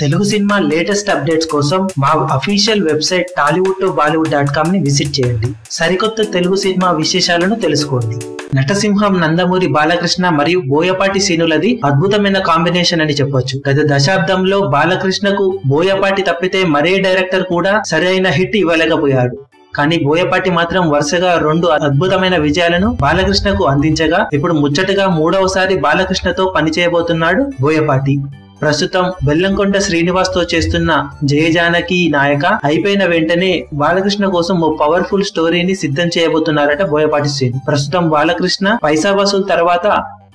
Telugu cinema latest updates కోసం మా official website tollywood2bollywood.com ని విజిట్ చేయండి. సరికొత్త తెలుగు సినిమా విశేషాలను తెలుసుకోండి. నటసింహం నందమూరి బాలకృష్ణ మరియు బోయపాటి సీనులది అద్భుతమైన కాంబినేషన్ అని చెప్పొచ్చు. గత దశాబ్దంలో బాలకృష్ణకు బోయపాటి తప్పితే మరే డైరెక్టర్ కూడా సరైన హిట్ ఇవ్వలేకపోయాడు. కానీ బోయపాటి మాత్రం వరుసగా 2 అద్భుతమైన విజయాలను బాలకృష్ణకు అందించగా ఇప్పుడు ముచ్చటగా 3వసారి బాలకృష్ణతో పనిచేయబోతున్నాడు బోయపాటి. ప్రస్తుతం బెల్లంకొండ శ్రీనివాస్ తో చేస్తున్న జయ జానకి నాయక అయిపోయిన వెంటనే బాలకృష్ణ కోసం ఓ పవర్ఫుల్ స్టోరీని సిద్ధం చేయబోతున్నారట బోయపాటి శ్రీను. ప్రస్తుతం బాలకృష్ణ పైసా వసూల్ తర్వాత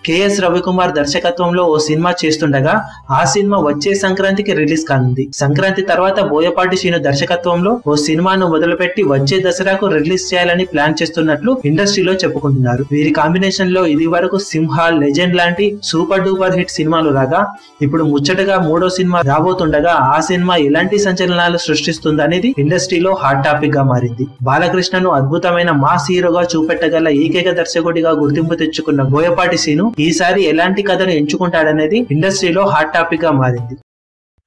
కెఎస్ రవికుమార్ దర్శకత్వంలో ఓ సినిమా చేస్తుండగా ఆ సినిమా వచ్చే సంక్రాంతికి రిలీజ్ కానుంది. సంక్రాంతి తర్వాత బోయపాటి శ్రీను దర్శకత్వంలో ఓ సినిమాను మొదలుపెట్టి వచ్చే దసరాకు రిలీజ్ చేయాలని ప్లాన్ చేస్తున్నట్లు ఇండస్ట్రీలో చెప్పుకుంటున్నారు. వీరి కాంబినేషన్ లో ఇది వరకు సింహ, లెజెండ్ లాంటి సూపర్ డూపర్ హిట్ సినిమాలు రాగా ఇప్పుడు ముచ్చటగా 3వ సినిమా రాబోతుండగా ఆ సినిమా ఎలాంటి సంచలనాలు సృష్టిస్తుందనేది ఇండస్ట్రీలో హాట్ టాపిక్ గా మారింది. బాలకృష్ణను అద్భుతమైన మాస్ హీరోగా చూపెట్టగల ఏకైక దర్శకుడిగా గుర్తింపు తెచ్చుకున్న బోయపాటి శ్రీను ఈసారి ఎలాంటి కథను ఎంచుకుంటాడనేది ఇండస్ట్రీలో హాట్ టాపిక్ గా మారింది.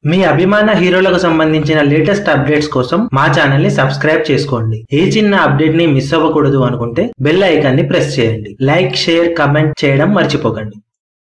మీ అభిమాన హీరోలకు సంబంధించిన లేటెస్ట్ అప్డేట్స్ కోసం మా ఛానల్ ని సబ్స్క్రైబ్ చేసుకోండి. ఏ చిన్న అప్డేట్ ని మిస్ అవ్వకూడదు అనుకుంటే బెల్ ఐకాన్ ని ప్రెస్ చేయండి. లైక్, షేర్, కమెంట్ చేయడం మర్చిపోకండి.